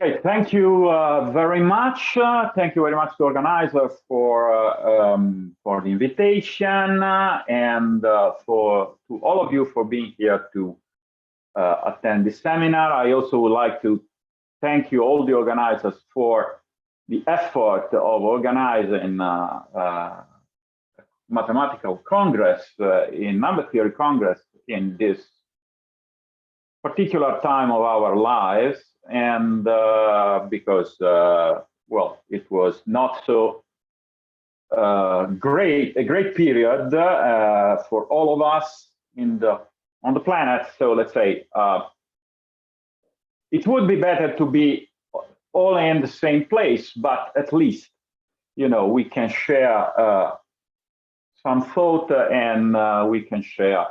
Okay, thank you very much. Thank you very much to organizers for the invitation and to all of you for being here to attend this seminar. I also would like to thank you, all the organizers, for the effort of organizing mathematical congress in number theory congress in this particular time of our lives, and because well, it was not so a great period for all of us on the planet. So let's say it would be better to be all in the same place, but at least, you know, we can share some thought and we can share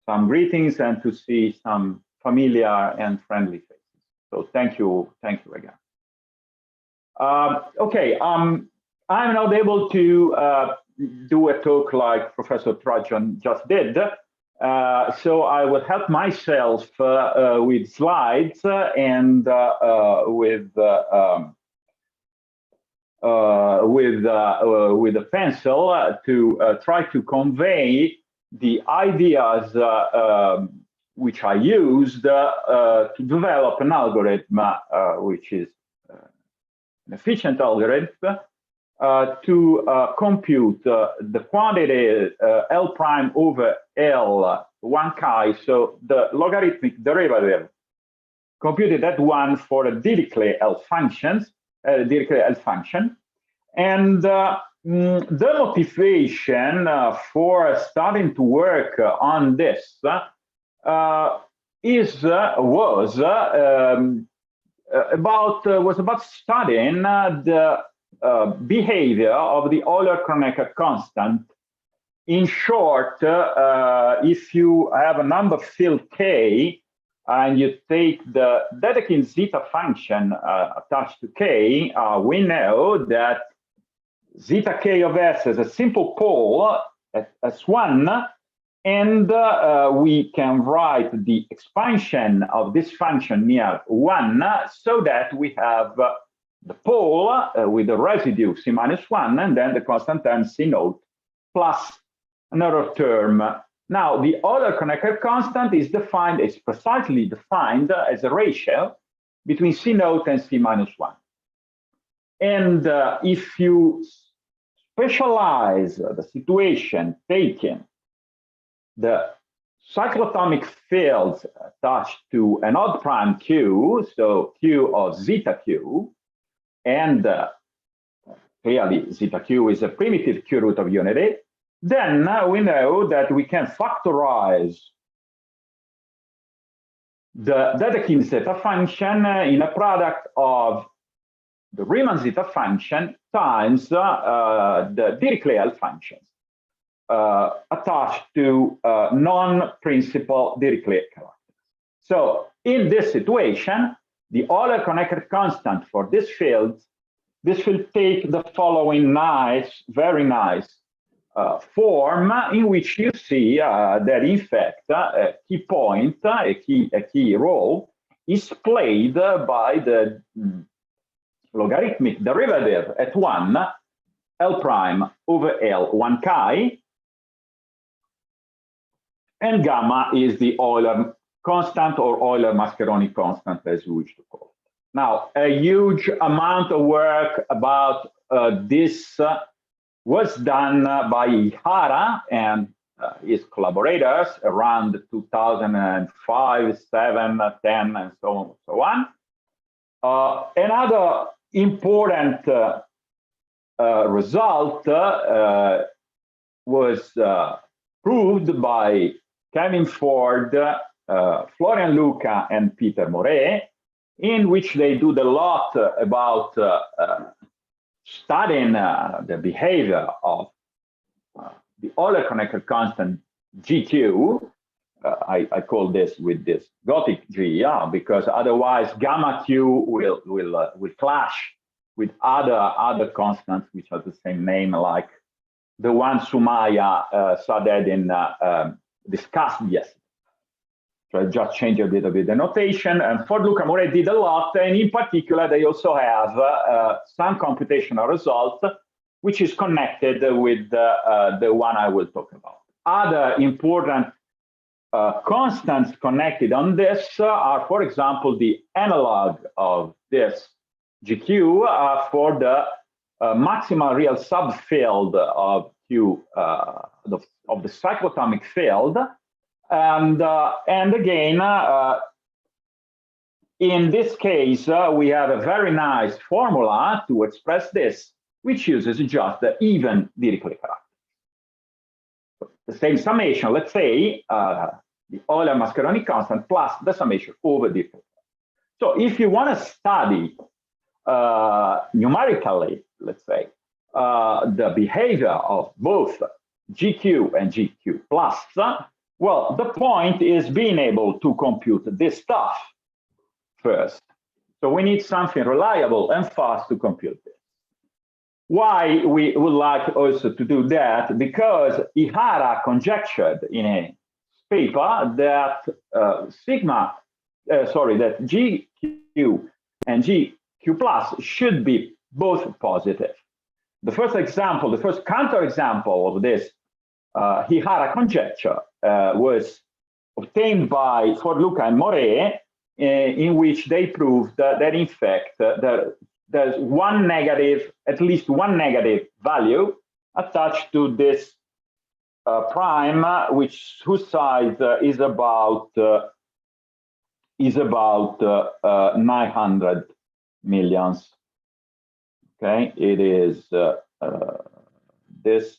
some greetings and to see some familiar and friendly faces. So thank you again. Okay, I'm not able to do a talk like Professor Trajan just did, so I will help myself with slides and with a pencil to try to convey the ideas which I used to develop an algorithm which is an efficient algorithm to compute the quantity L prime over L 1 chi, so the logarithmic derivative computed at 1 for a Dirichlet L functions, Dirichlet L function. And the motivation for starting to work on this was about studying the behavior of the Euler-Kronecker constant. In short, if you have a number field k and you take the Dedekind zeta function attached to k, we know that zeta k of s is a simple pole at S1, and we can write the expansion of this function near 1 so that we have the pole with the residue c minus 1 and then the constant term c naught plus another term. Now, the Euler-Kronecker constant is precisely defined as a ratio between c naught and c minus 1. And if you specialize the situation taking the cyclotomic fields attached to an odd prime q, so q of zeta q, and clearly zeta q is a primitive q root of unity, then we know that we can factorize the Dedekind zeta function in a product of the Riemann zeta function times the Dirichlet L functions attached to non-principal Dirichlet characters. So in this situation, the Euler-Kronecker constant for this field will take the following very nice form, in which you see that in fact a key point, a key role, is played by the logarithmic derivative at 1 L prime over L 1 chi, and gamma is the Euler constant or Euler-Mascheroni constant, as we wish to call it. Now, a huge amount of work about this was done by Ihara and his collaborators around 2005, 7, 10, and so on. Another important result was proved by Kevin Ford, Florian Luca, and Peter Moret, in which they do a lot about studying the behavior of the Euler-Kronecker constant GQ. I call this with this Gothic G, because otherwise gamma Q will clash with other constants which are the same name, like the one Sumaya Sadedin discussed yesterday. So I just changed a little bit the notation. And for Luca-Moret did a lot, and in particular, they also have some computational results, which is connected with the one I will talk about. Other important constants connected on this are, for example, the analog of this GQ for the maximal real subfield of Q of the cyclotomic field. And again, in this case, we have a very nice formula to express this, which uses just the even Dirichlet character. The same summation, let's say, the Euler-Mascheroni constant plus the summation over Dirichlet. So if you want to study numerically, let's say, the behavior of both GQ and GQ plus, well, the point is being able to compute this stuff first. So we need something reliable and fast to compute this. Why we would like also to do that? Because Ihara conjectured in a paper that that GQ and GQ plus should be both positive. The first example, the first counterexample of this Ihara conjecture was obtained by Forluca and Moret, in which they proved that in fact there's at least one negative value attached to this prime, whose size is about 900 millions. Okay, it is this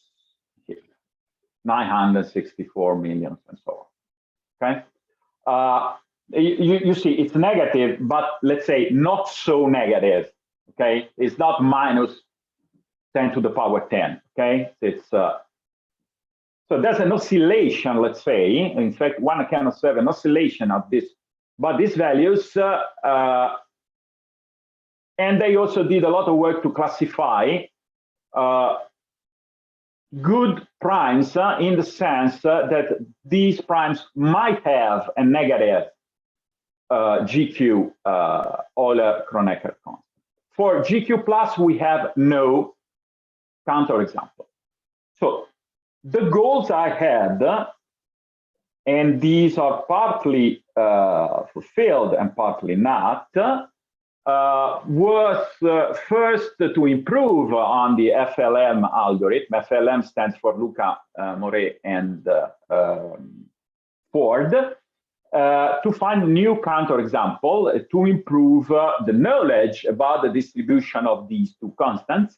964 million and so on. Okay, you see it's negative, but let's say not so negative. Okay, it's not minus 10 to the power 10. Okay, it's so there's an oscillation, let's say. In fact, one can observe an oscillation of this, but these values, and they also did a lot of work to classify good primes in the sense that these primes might have a negative GQ Euler-Kronecker constant. For GQ plus, we have no counterexample. So the goals I had, and these are partly fulfilled and partly not, was first to improve on the FLM algorithm. FLM stands for Luca, Moret, and Ford, to find new counterexample to improve the knowledge about the distribution of these two constants.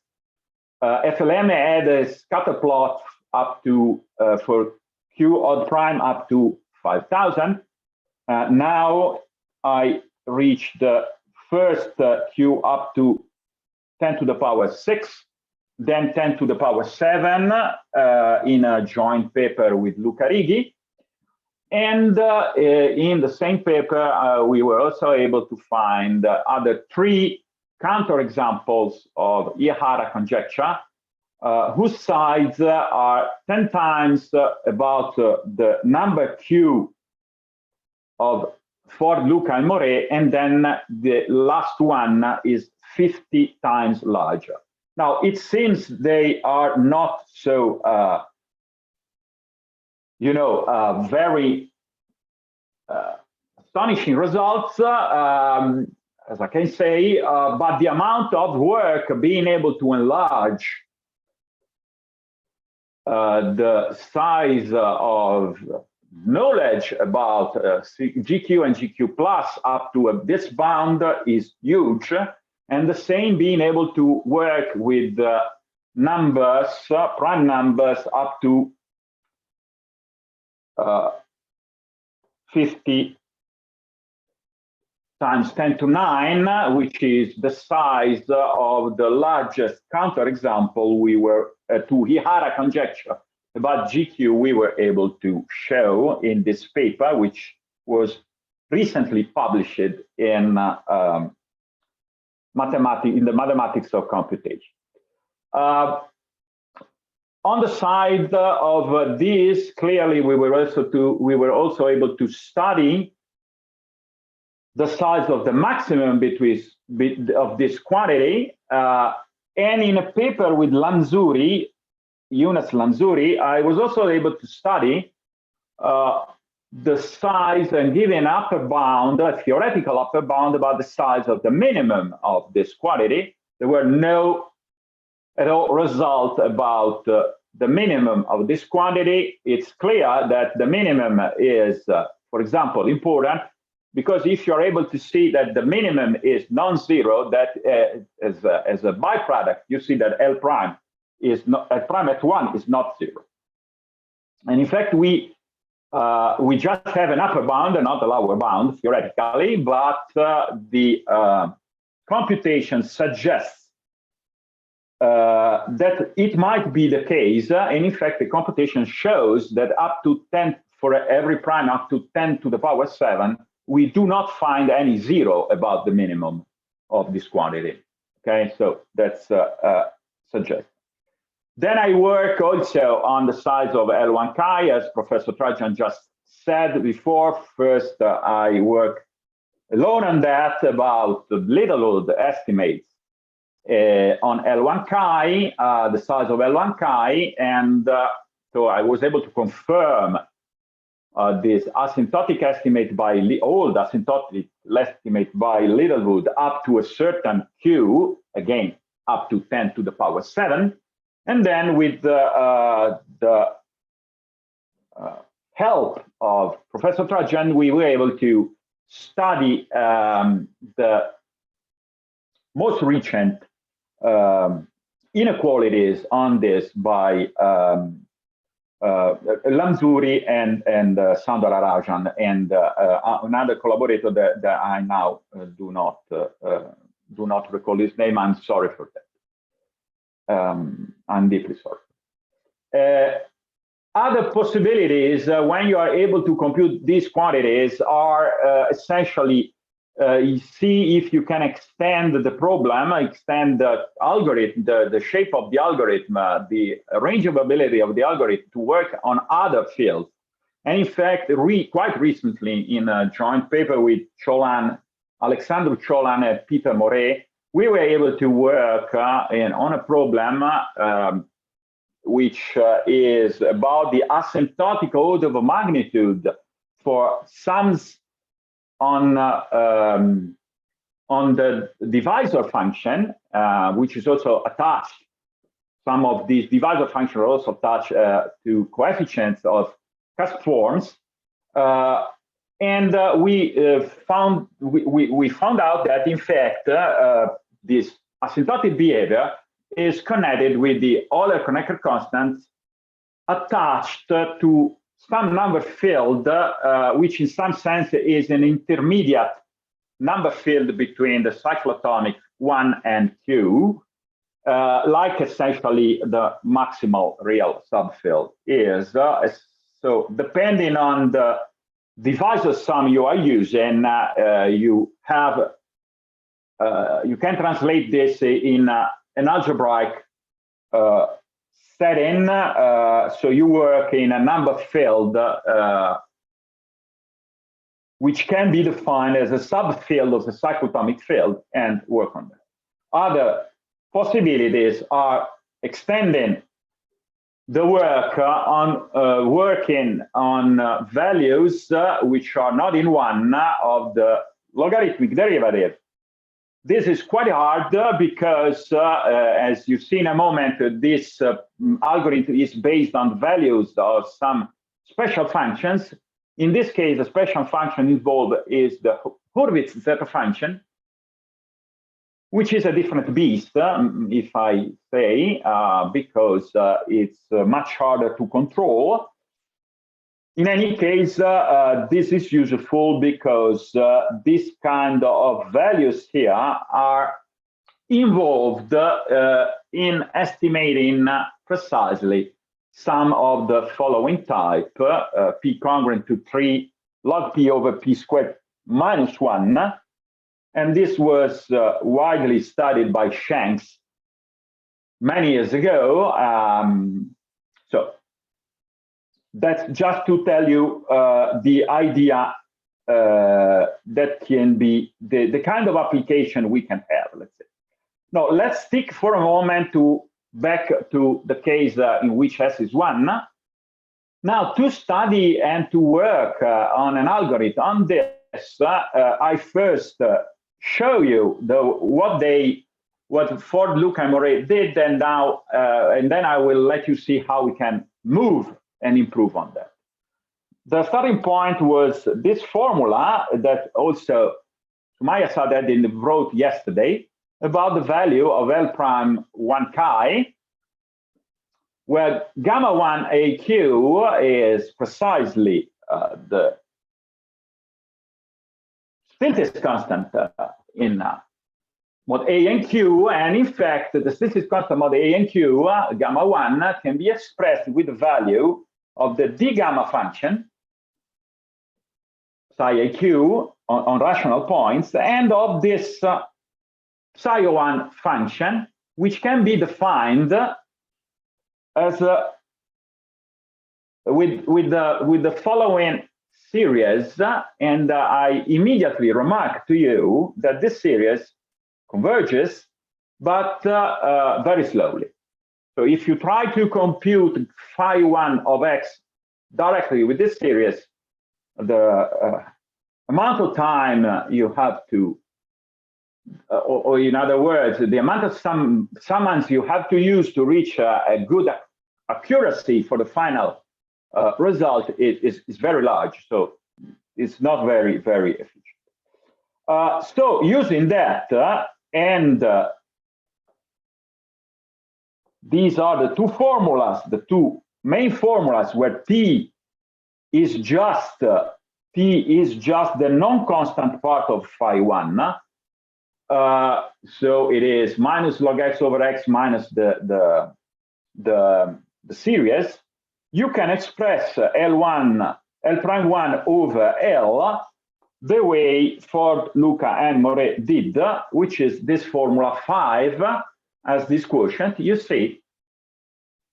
FLM had a scatter plot up to for Q odd prime up to 5,000. Now I reached the first Q up to 10 to the power 6, then 10 to the power 7 in a joint paper with Luca Righi. And in the same paper, we were also able to find other 3 counterexamples of Ihara conjecture, whose sides are 10 times about the number Q of Ford, Luca, and Moret, and then the last one is 50 times larger. Now, it seems they are not so, very astonishing results, as I can say, but the amount of work being able to enlarge the size of knowledge about GQ and GQ plus up to this bound is huge, and the same being able to work with numbers, prime numbers up to 50 times 10 to 9, which is the size of the largest counterexample we were to Ihara conjecture about GQ we were able to show in this paper, which was recently published in the mathematics of computation. On the side of this, clearly we were also able to study the size of the maximum of this quantity. And in a paper with Lanzuri, Younes Lanzuri, I was also able to study the size and give an upper bound, a theoretical upper bound about the size of the minimum of this quantity. There were no at all results about the minimum of this quantity. It's clear that the minimum is, for example, important, because if you're able to see that the minimum is non-zero, that as a byproduct, you see that L prime is not, L prime at 1 is not 0. And in fact, we just have an upper bound and not a lower bound, theoretically, but the computation suggests that it might be the case. And in fact, the computation shows that up to 10, for every prime up to 10 to the power 7, we do not find any 0 about the minimum of this quantity. Okay, so that's suggested. Then I work also on the size of L1 chi, as Professor Trajan just said before. First, I work alone on that about the Littlewood estimates on L1 chi, the size of L1 chi, and so I was able to confirm this asymptotic estimate by old asymptotic estimate by Littlewood up to a certain Q, again up to 10 to the power 7, and then with the help of Professor Trajan, we were able to study the most recent inequalities on this by Lanzuri and Sandor Arajan and another collaborator that I now do not recall his name. I'm sorry for that. I'm deeply sorry. Other possibilities when you are able to compute these quantities are essentially you see if you can extend the problem, extend the algorithm, the shape of the algorithm, the rangeability of the algorithm to work on other fields. And in fact, quite recently in a joint paper with Alessandro Cholan and Peter Moret, we were able to work on a problem which is about the asymptotic order of magnitude for sums on the divisor function, which is also attached. Some of these divisor functions are also attached to coefficients of cusp forms, and we found out that in fact this asymptotic behavior is connected with the Euler-Kronecker constant attached to some number field, which in some sense is an intermediate number field between the cyclotomic 1 and Q, like essentially the maximal real subfield is. So depending on the divisor sum you are using, you can translate this in an algebraic setting. So you work in a number field which can be defined as a subfield of the cyclotomic field and work on that. Other possibilities are extending the work on working on values which are not in one of the logarithmic derivative. This is quite hard because, as you see in a moment, this algorithm is based on values of some special functions. In this case, the special function involved is the Hurwitz zeta function, which is a different beast, if I say, because it's much harder to control. In any case, this is useful because this kind of values here are involved in estimating precisely some of the following type, p congruent to 3 log p over p squared minus 1. And this was widely studied by Shanks many years ago. So that's just to tell you the idea that can be the kind of application we can have, let's say. Now, let's stick for a moment back to the case in which S is 1. Now, to study and to work on an algorithm on this, I first show you what Ford, Luca, and Moret did, and then I will let you see how we can move and improve on that. The starting point was this formula that also Sumaya Saded wrote yesterday about the value of L prime 1 chi, where gamma 1 AQ is precisely the synthesis constant in mod A and Q, and in fact, the synthesis constant mod A and Q, gamma 1, can be expressed with the value of the d gamma function, psi AQ, on rational points, and of this psi 1 function, which can be defined as with the following series, and I immediately remark to you that this series converges, but very slowly. So if you try to compute phi 1 of x directly with this series, the amount of time you have to, or in other words, the amount of summands you have to use to reach a good accuracy for the final result is very large. So it's not very, very efficient. So using that, and these are the two formulas, the two main formulas where T is just the non-constant part of phi 1. So it is minus log x over x minus the series. You can express L prime 1 over L the way Ford, Luca, and Moret did, which is this formula 5 as this quotient. You see,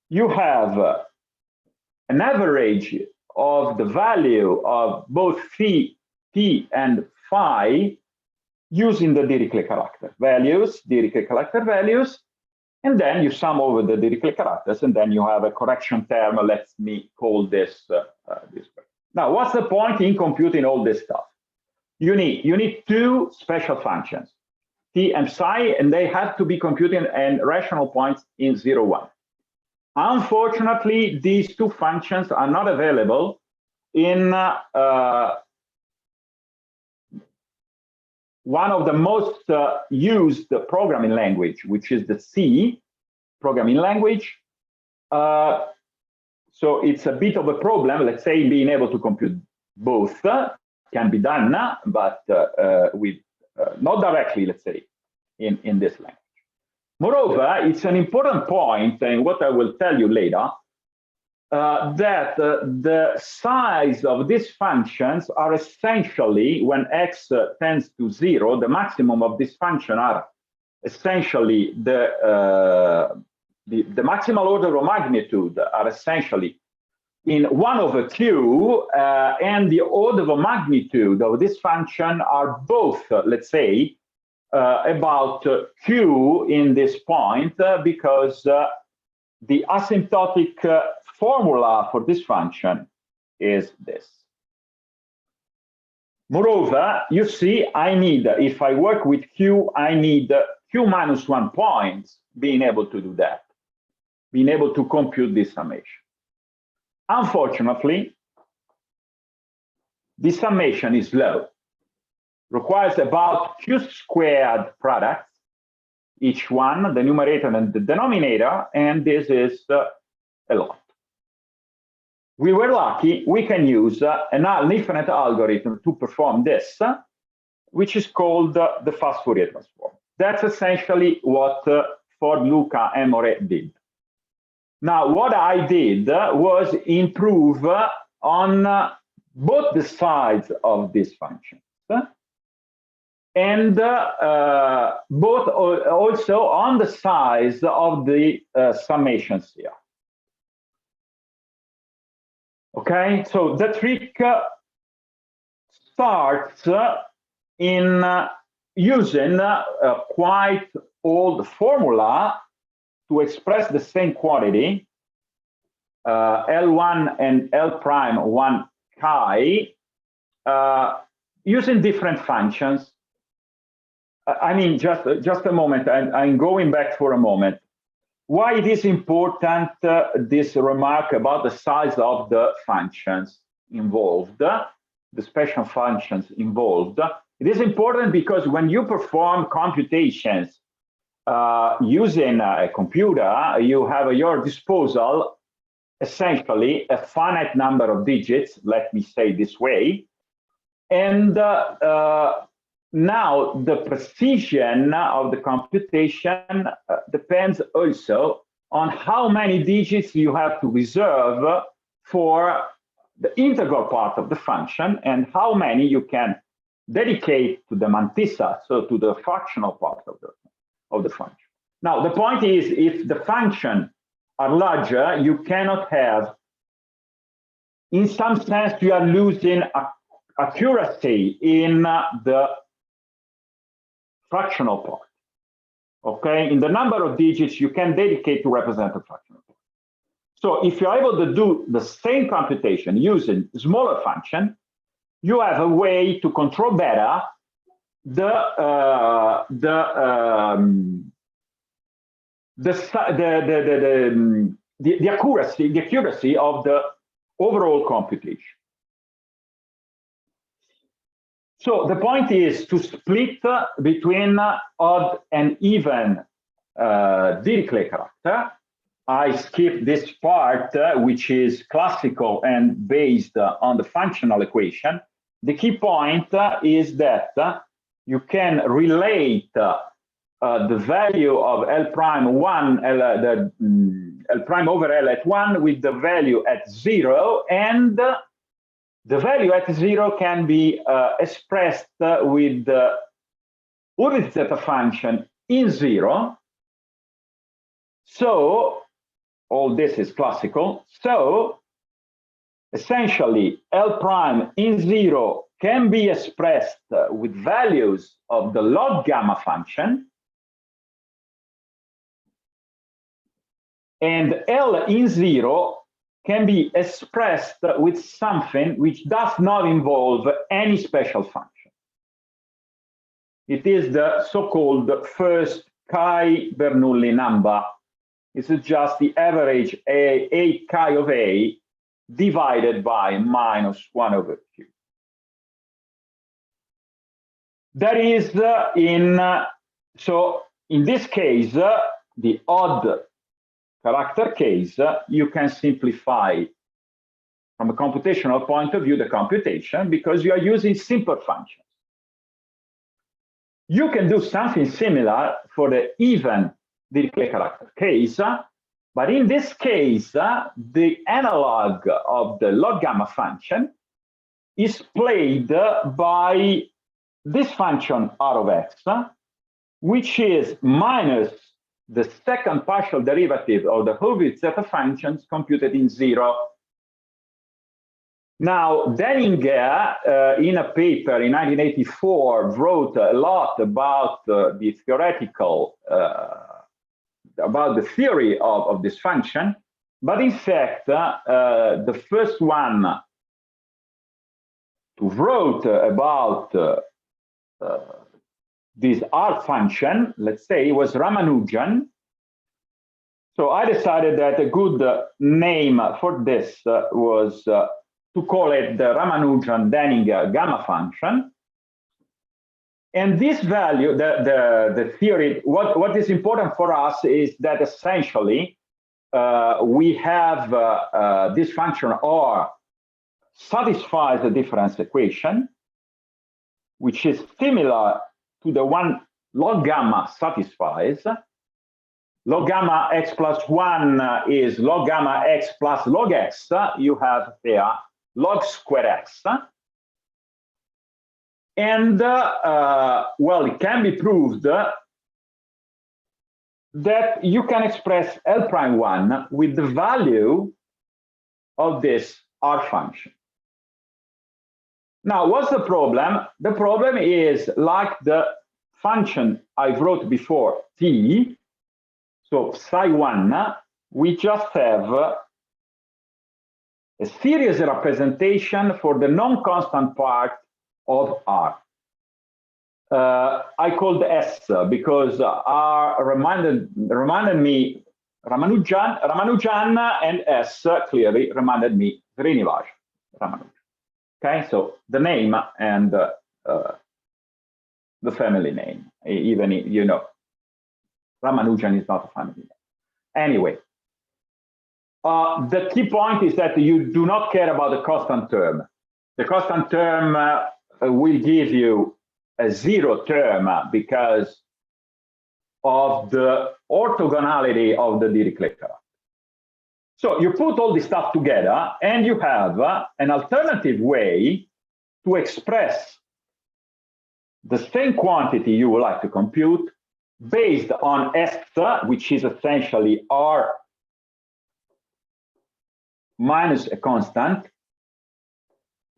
you have an average of the value of both phi, t, and phi using the Dirichlet character values, and then you sum over the Dirichlet characters, and then you have a correction term. Let me call this this way. Now, what's the point in computing all this stuff? You need two special functions, t and psi, and they have to be computed and rational points in 0, 1. Unfortunately, these two functions are not available in one of the most used programming language, which is the C programming language. So it's a bit of a problem, let's say, being able to compute both. Can be done, but with not directly, let's say, in this language. Moreover, it's an important point, and what I will tell you later, that the size of these functions are essentially, when x tends to 0, the maximum of this function are essentially the maximal order of magnitude are essentially in 1 over q, and the order of magnitude of this function are both, let's say, about q in this point, because the asymptotic formula for this function is this. Moreover, you see, I need, if I work with q, I need q minus 1 points being able to do that, being able to compute this summation. Unfortunately, this summation is low, requires about q squared products, each one, the numerator and the denominator, and this is a lot. We were lucky, we can use an infinite algorithm to perform this, which is called the fast Fourier transform. That's essentially what Ford, Luca, and Moret did. Now, what I did was improve on both the sides of this function, and both also on the size of the summations here. Okay, so the trick starts in using a quite old formula to express the same quantity, L1 and L prime 1 chi, using different functions. I mean, just a moment, I'm going back for a moment. Why it is important, this remark about the size of the functions involved, the special functions involved? It is important because when you perform computations using a computer, you have at your disposal essentially a finite number of digits, let me say this way. And now the precision of the computation depends also on how many digits you have to reserve for the integral part of the function and how many you can dedicate to the mantissa, so to the fractional part of the function. Now, the point is, if the functions are larger, you cannot have, in some sense, you are losing accuracy in the fractional part. Okay, in the number of digits you can dedicate to represent a fractional part. So if you're able to do the same computation using smaller function, you have a way to control better the accuracy of the overall computation. So the point is to split between odd and even Dirichlet character. I skip this part, which is classical and based on the functional equation. The key point is that you can relate the value of L prime 1, L prime over L at 1 with the value at 0, and the value at 0 can be expressed with the unit zeta function in 0. So all this is classical. So essentially, L prime in 0 can be expressed with values of the log gamma function. And L in 0 can be expressed with something which does not involve any special function. It is the so-called first chi-Bernoulli number. This is just the average A chi of A divided by -1/2. That is so in this case, the odd character case, you can simplify from a computational point of view the computation because you are using simple functions. You can do something similar for the even Dirichlet character case, but in this case, the analog of the log gamma function is played by this function R of x, which is minus the second partial derivative of the whole with zeta functions computed in 0. Now, Denninger, in a paper in 1984, wrote a lot about the theoretical, about the theory of this function, but in fact, the first one who wrote about this R function, let's say, was Ramanujan. So I decided that a good name for this was to call it the Ramanujan-Denninger gamma function. And this value, the theory, what is important for us is that essentially we have this function R satisfies the difference equation, which is similar to the one log gamma satisfies. Log gamma x plus 1 is log gamma x plus log x. You have there log square x. And, well, it can be proved that you can express L prime 1 with the value of this R function. Now, what's the problem? The problem is like the function I wrote before, t, so psi1, we just have a series representation for the non-constant part of R. I called S because R reminded me Ramanujan, and S clearly reminded me Srinivas Ramanujan. Okay, so the name and the family name, even, you know, Ramanujan is not a family name. Anyway, the key point is that you do not care about the constant term. The constant term will give you a zero term because of the orthogonality of the Dirichlet character. So you put all this stuff together and you have an alternative way to express the same quantity you would like to compute based on S, which is essentially R minus a constant,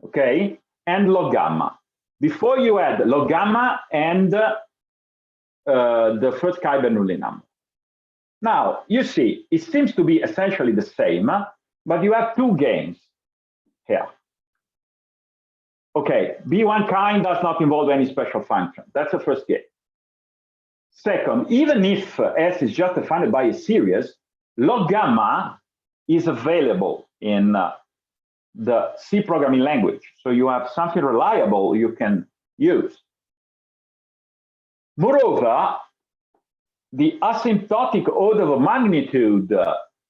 okay, and log gamma. Before you add log gamma and the first Bernoulli number. Now, you see, it seems to be essentially the same, but you have two gains here. Okay, B1 kind does not involve any special function. That's the first gain. Second, even if S is just defined by a series, log gamma is available in the C programming language. So you have something reliable you can use. Moreover, the asymptotic order of magnitude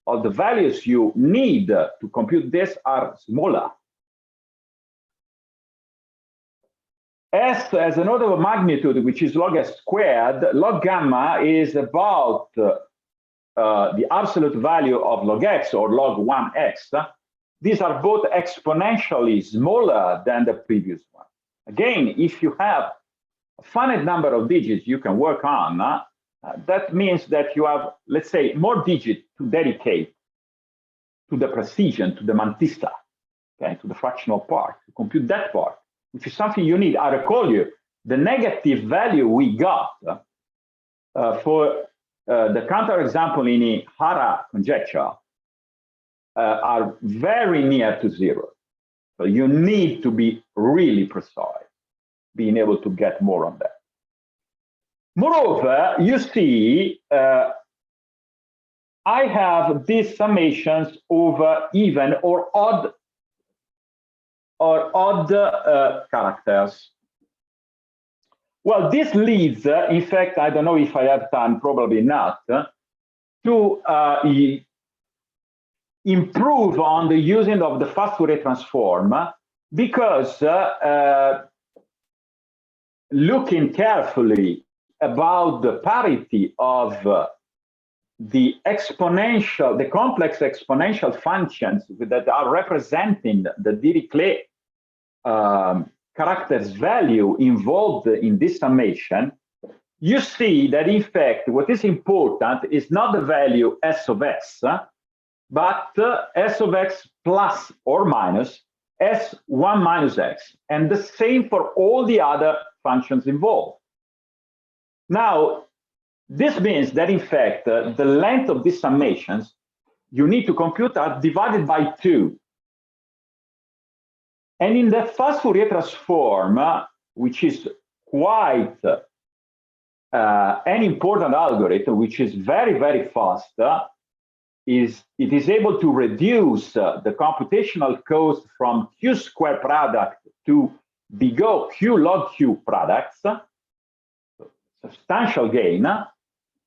of the values you need to compute this are smaller. S has an order of magnitude which is log S squared. Log gamma is about the absolute value of log X or log 1x. These are both exponentially smaller than the previous one. Again, if you have a finite number of digits you can work on, that means that you have, let's say, more digits to dedicate to the precision, to the mantista, okay, to the fractional part, to compute that part, which is something you need. I recall you, the negative value we got for the counterexample in the Hara conjecture are very near to zero. So you need to be really precise, being able to get more on that. Moreover, you see, I have these summations over even or odd characters. Well, this leads, in fact, I don't know if I have time, probably not, to improve on the using of the fast Fourier transform, because looking carefully about the parity of the exponential, the complex exponential functions that are representing the Dirichlet character's value involved in this summation, you see that in fact what is important is not the value S of x, but S of x plus or minus S1 minus x, and the same for all the other functions involved. Now, this means that in fact the length of these summations you need to compute are divided by 2. And in the fast Fourier transform, which is quite an important algorithm, which is very, very fast, it is able to reduce the computational cost from Q square product to below Q log Q products, substantial gain.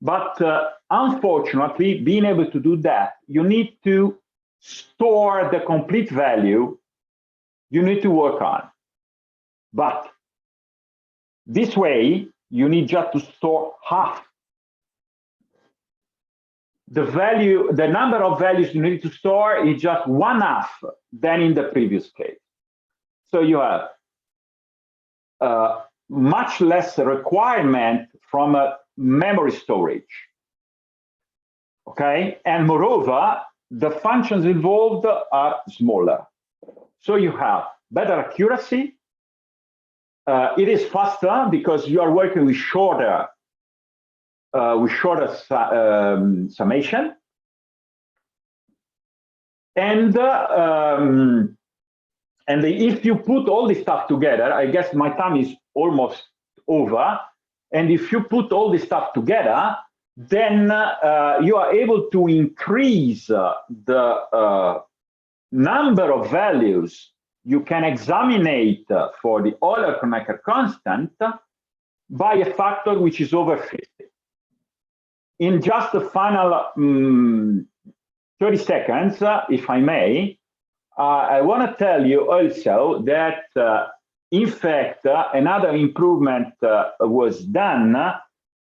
But unfortunately, being able to do that, you need to store the complete value you need to work on. But this way, you need just to store half. The value, the number of values you need to store is just 1/2 than in the previous case. So you have much less requirement from a memory storage. Okay, and moreover, the functions involved are smaller So you have better accuracy. It is faster because you are working with shorter summation. And if you put all this stuff together, I guess my time is almost over. And if you put all this stuff together, then you are able to increase the number of values you can examine for the Euler-Kronecker constant by a factor which is over 50. In just the final 30 seconds, if I may, I want to tell you also that, in fact, another improvement was done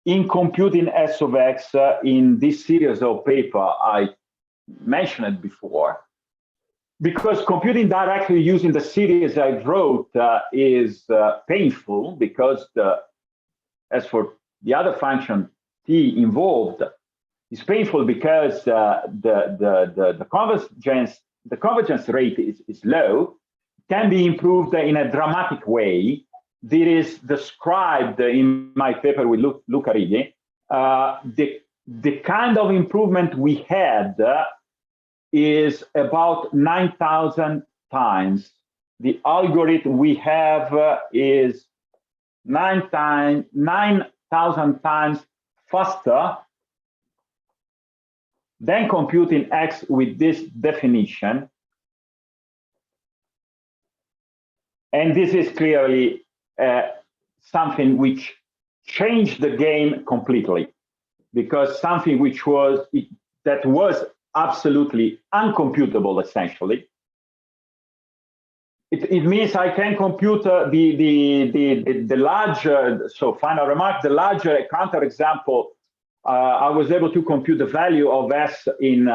in computing S of x in this series of paper I mentioned before, because computing directly using the series I wrote is painful, because as for the other function t involved, it's painful because the convergence rate is low, can be improved in a dramatic way. This is described in my paper with Luca Righi. The kind of improvement we had is about 9,000 times. The algorithm we have is 9,000 times faster than computing X with this definition. And this is clearly something which changed the game completely, because something which was absolutely uncomputable, essentially. It means I can compute the larger, so final remark, the larger counterexample, I was able to compute the value of S in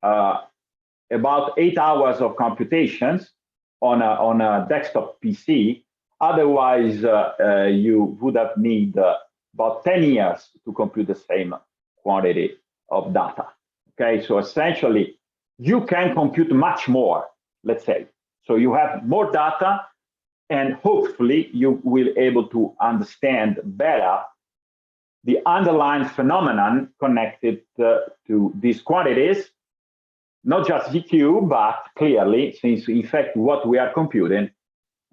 about 8 hours of computations on a desktop PC. Otherwise, you would have need about 10 years to compute the same quantity of data. Okay, so essentially, you can compute much more, let's say. So you have more data, and hopefully you will be able to understand better the underlying phenomenon connected to these quantities, not just GQ, but clearly, since in fact what we are computing,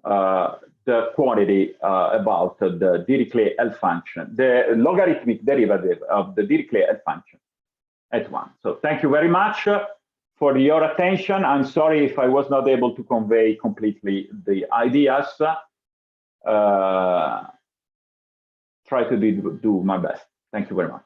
the quantity about the Dirichlet L function, the logarithmic derivative of the Dirichlet L function at 1. So thank you very much for your attention. I'm sorry if I was not able to convey completely the ideas. Try to do my best. Thank you very much.